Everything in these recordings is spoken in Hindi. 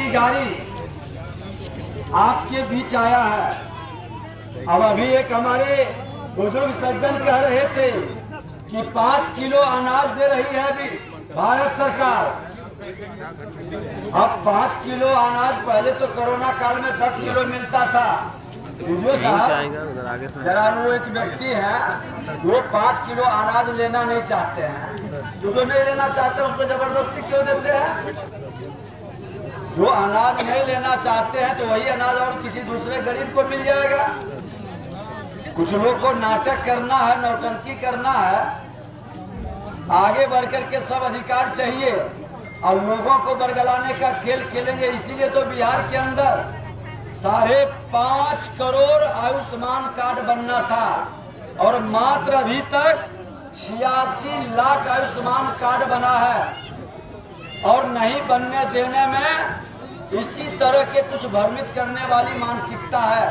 की गाड़ी आपके बीच आया है। अब अभी एक हमारे बुजुर्ग सज्जन कह रहे थे कि 5 किलो अनाज दे रही है अभी भारत सरकार। अब 5 किलो अनाज, पहले तो कोरोना काल में 10 किलो मिलता था। जरा वो एक व्यक्ति है वो 5 किलो अनाज लेना नहीं चाहते हैं, जो नहीं लेना चाहते उसको जबरदस्ती क्यों देते हैं? जो अनाज नहीं लेना चाहते हैं तो वही अनाज और किसी दूसरे गरीब को मिल जाएगा। कुछ लोग को नाटक करना है, नौटंकी करना है, आगे बढ़कर के सब अधिकार चाहिए और लोगों को बरगलाने का खेल खेलेंगे। इसीलिए तो बिहार के अंदर 5.5 करोड़ आयुष्मान कार्ड बनना था और मात्र अभी तक 86 लाख आयुष्मान कार्ड बना है। और नहीं बनने देने में इसी तरह के कुछ भ्रमित करने वाली मानसिकता है।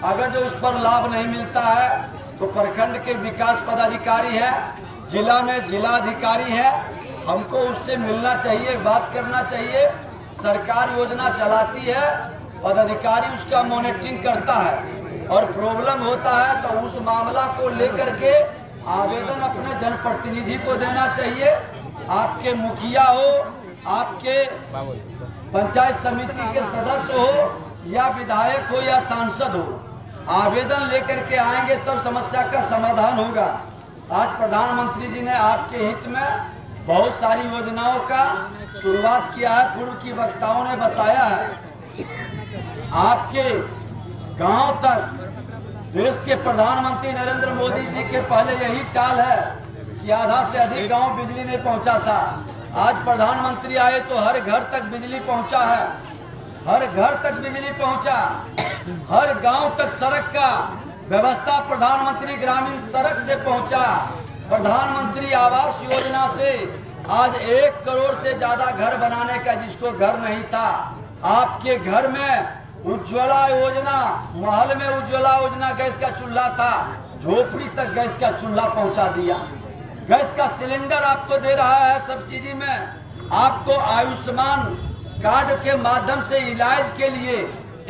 अगर जो उस पर लाभ नहीं मिलता है तो प्रखंड के विकास पदाधिकारी है, जिला में जिलाधिकारी है, हमको उससे मिलना चाहिए, बात करना चाहिए। सरकार योजना चलाती है, पदाधिकारी उसका मॉनिटरिंग करता है और प्रॉब्लम होता है तो उस मामला को लेकर के आवेदन अपने जनप्रतिनिधि को देना चाहिए। आपके मुखिया हो, आपके पंचायत समिति के सदस्य हो या विधायक हो या सांसद हो, आवेदन लेकर के आएंगे तब समस्या का समाधान होगा। आज प्रधानमंत्री जी ने आपके हित में बहुत सारी योजनाओं का शुरुआत किया है। पूर्व की वक्ताओं ने बताया है आपके गांव तक देश के प्रधानमंत्री नरेंद्र मोदी जी के पहले यही टाल है कि आधा से अधिक गांव बिजली नहीं पहुंचा था। आज प्रधानमंत्री आए तो हर घर तक बिजली पहुंचा है, हर घर तक बिजली पहुंचा, हर गांव तक सड़क का व्यवस्था प्रधानमंत्री ग्रामीण सड़क से पहुंचा। प्रधानमंत्री आवास योजना से आज 1 करोड़ से ज्यादा घर बनाने का, जिसको घर नहीं था आपके घर में उज्ज्वला योजना, महल में उज्ज्वला योजना, गैस का चूल्हा था, झोपड़ी तक गैस का चूल्हा पहुंचा दिया। गैस का सिलेंडर आपको दे रहा है सब्सिडी में। आपको आयुष्मान कार्ड के माध्यम से इलाज के लिए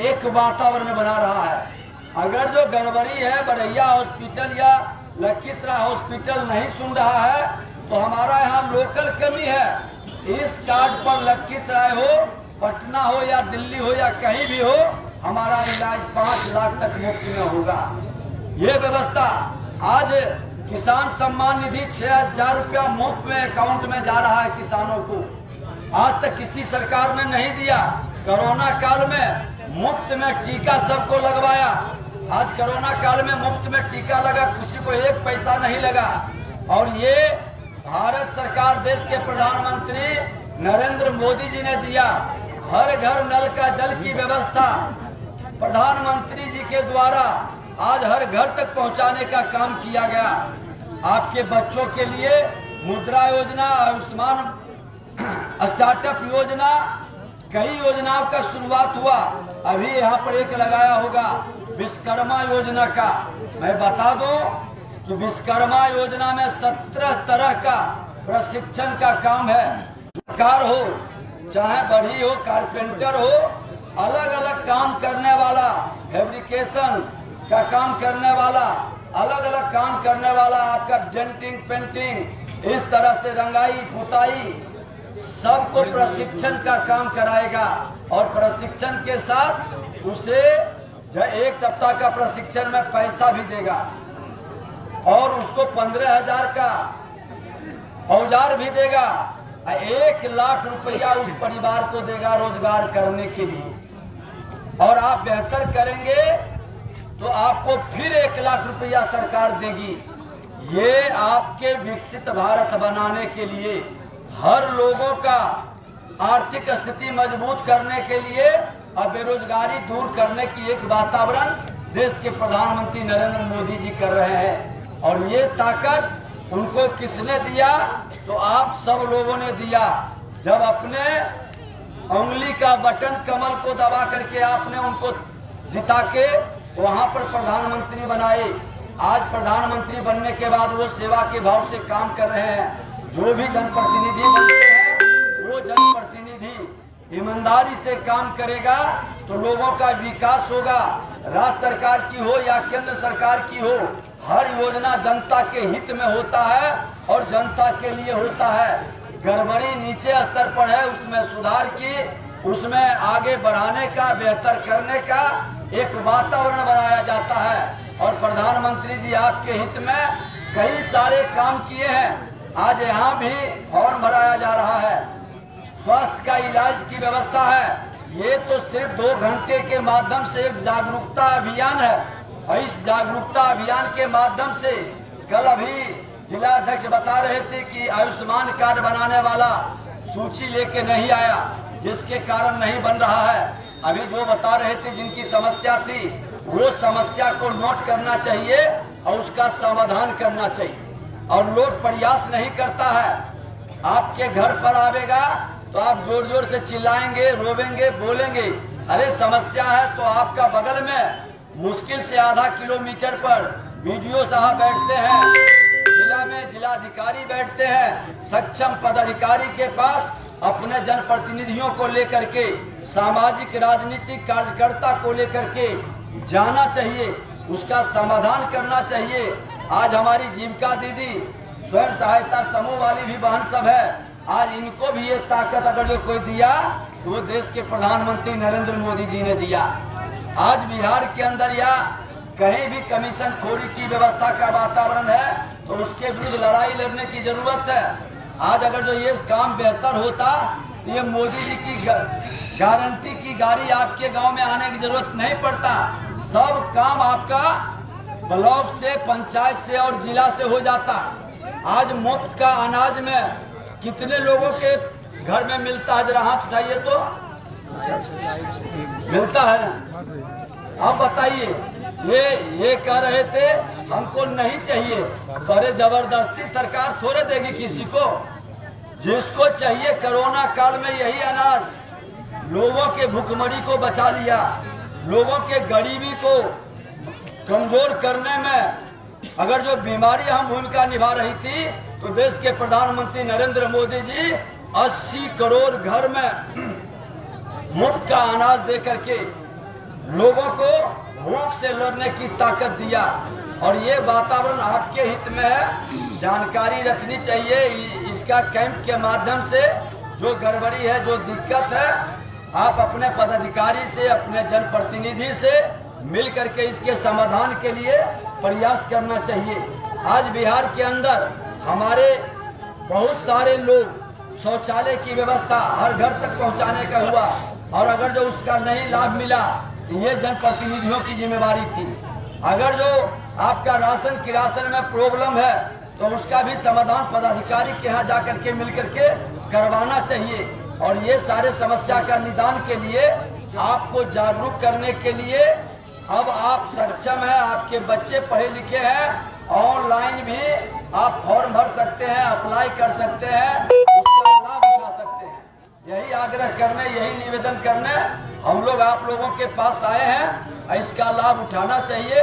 एक वातावरण बना रहा है। अगर जो गड़बड़ी है, बड़ैया हॉस्पिटल या लखीसराय हॉस्पिटल नहीं सुन रहा है तो हमारा यहाँ लोकल कमी है। इस कार्ड पर लखीसराय हो, पटना हो या दिल्ली हो या कहीं भी हो, हमारा इलाज 5 लाख तक मुफ्त में होगा। ये व्यवस्था आज किसान सम्मान निधि 6,000 रुपया मुफ्त में अकाउंट में जा रहा है किसानों को। आज तक किसी सरकार ने नहीं दिया। कोरोना काल में मुफ्त में टीका सबको लगवाया। आज कोरोना काल में मुफ्त में टीका लगा, किसी को 1 पैसा नहीं लगा। और ये भारत सरकार, देश के प्रधानमंत्री नरेंद्र मोदी जी ने दिया। हर घर नल का जल की व्यवस्था प्रधानमंत्री जी के द्वारा आज हर घर तक पहुंचाने का काम किया गया। आपके बच्चों के लिए मुद्रा योजना, आयुष्मान स्टार्टअप योजना, कई योजनाओं का शुरुआत हुआ। अभी यहाँ पर एक लगाया होगा विश्वकर्मा योजना का। मैं बता दूं कि विश्वकर्मा योजना में 17 तरह का प्रशिक्षण का काम है। कार हो चाहे बढ़ी हो, कारपेंटर हो, अलग अलग काम करने वाला, फैब्रिकेशन का काम करने वाला, अलग अलग काम करने वाला, आपका डेंटिंग, पेंटिंग, इस तरह से रंगाई पुताई, सबको प्रशिक्षण का काम कराएगा। और प्रशिक्षण के साथ उसे 1 सप्ताह का प्रशिक्षण में पैसा भी देगा और उसको 15,000 का औजार भी देगा। 1 लाख रुपया उस परिवार को देगा रोजगार करने के लिए। और आप बेहतर करेंगे तो आपको फिर 1 लाख रुपया सरकार देगी। ये आपके विकसित भारत बनाने के लिए, हर लोगों का आर्थिक स्थिति मजबूत करने के लिए और बेरोजगारी दूर करने की एक वातावरण देश के प्रधानमंत्री नरेंद्र मोदी जी कर रहे हैं। और ये ताकत उनको किसने दिया? तो आप सब लोगों ने दिया। जब अपने उंगली का बटन कमल को दबा करके आपने उनको जिता के वहां पर प्रधानमंत्री बनाए। आज प्रधानमंत्री बनने के बाद वो सेवा के भाव से काम कर रहे हैं। जो भी जनप्रतिनिधि बनते हैं वो जनप्रतिनिधि ईमानदारी से काम करेगा तो लोगों का विकास होगा। राज्य सरकार की हो या केंद्र सरकार की हो, हर योजना जनता के हित में होता है और जनता के लिए होता है। गड़बड़ी नीचे स्तर पर है, उसमें सुधार की, उसमें आगे बढ़ाने का, बेहतर करने का एक वातावरण बनाया जाता है। और प्रधानमंत्री जी आपके हित में कई सारे काम किए हैं। आज यहाँ भी हॉर्न भराया जा रहा है, स्वास्थ्य का इलाज की व्यवस्था है। ये तो सिर्फ 2 घंटे के माध्यम से एक जागरूकता अभियान है और इस जागरूकता अभियान के माध्यम से कल अभी जिला अध्यक्ष बता रहे थे कि आयुष्मान कार्ड बनाने वाला सूची लेके नहीं आया, जिसके कारण नहीं बन रहा है। अभी जो बता रहे थे जिनकी समस्या थी, वो समस्या को नोट करना चाहिए और उसका समाधान करना चाहिए। और लोग प्रयास नहीं करता है, आपके घर पर आवेगा तो आप जोर जोर से चिल्लाएंगे, रोवेंगे, बोलेंगे। अरे समस्या है तो आपका बगल में मुश्किल से आधा किलोमीटर पर बीडीओ साहब बैठते हैं, जिला में जिलाधिकारी बैठते हैं, सक्षम पदाधिकारी के पास अपने जनप्रतिनिधियों को लेकर के, सामाजिक राजनीतिक कार्यकर्ता को लेकर के जाना चाहिए, उसका समाधान करना चाहिए। आज हमारी जीविका दीदी, स्वयं सहायता समूह वाली भी बहन सब है, आज इनको भी ये ताकत अगर जो कोई दिया तो वो देश के प्रधानमंत्री नरेंद्र मोदी जी ने दिया। आज बिहार के अंदर या कहीं भी कमीशन खोरी की व्यवस्था का वातावरण है तो उसके विरुद्ध लड़ाई लड़ने की जरूरत है। आज अगर जो ये काम बेहतर होता तो ये मोदी जी की गारंटी की गाड़ी आपके गांव में आने की जरूरत नहीं पड़ता। सब काम आपका ब्लॉक से, पंचायत से और जिला से हो जाता। आज मुफ्त का अनाज में कितने लोगों के घर में मिलता है, जरा हाथ उठाइए तो। मिलता है ना? आप बताइए। ये कह रहे थे हमको नहीं चाहिए, बड़े जबरदस्ती सरकार थोड़े देगी किसी को। जिसको चाहिए, कोरोना काल में यही अनाज लोगों के भूखमरी को बचा लिया, लोगों के गरीबी को कमजोर करने में अगर जो बीमारी हम भूमिका निभा रही थी तो देश के प्रधानमंत्री नरेंद्र मोदी जी 80 करोड़ घर में मुफ्त का अनाज दे करके लोगों को भूख से लड़ने की ताकत दिया। और ये वातावरण आपके हित में है, जानकारी रखनी चाहिए। इसका कैंप के माध्यम से जो गड़बड़ी है, जो दिक्कत है, आप अपने पदाधिकारी से, अपने जनप्रतिनिधि से मिल करके इसके समाधान के लिए प्रयास करना चाहिए। आज बिहार के अंदर हमारे बहुत सारे लोग शौचालय की व्यवस्था हर घर तक पहुंचाने का हुआ और अगर जो उसका नहीं लाभ मिला तो ये जनप्रतिनिधियों की जिम्मेवारी थी। अगर जो आपका राशन किरासन में प्रॉब्लम है तो उसका भी समाधान पदाधिकारी के यहाँ जाकर के मिल करके करवाना चाहिए। और ये सारे समस्या का निदान के लिए, आपको जागरूक करने के लिए अब आप सक्षम है, आपके बच्चे पढ़े लिखे हैं, ऑनलाइन भी आप फॉर्म भर सकते हैं, अप्लाई कर सकते हैं, उसका लाभ उठा सकते हैं। यही आग्रह करने, यही निवेदन करने हम लोग आप लोगों के पास आए हैं। इसका लाभ उठाना चाहिए।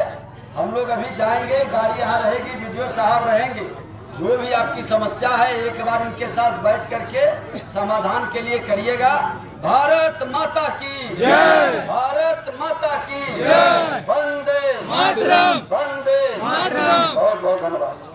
हम लोग अभी जाएंगे, गाड़ी यहाँ रहेगी, वीडियो साहब रहेंगे। जो भी आपकी समस्या है एक बार इनके साथ बैठ करके समाधान के लिए करिएगा। भारत माता की जय, भारत माता की जय, वंदे मातरम, वंदे मातरम। बहुत बहुत धन्यवाद।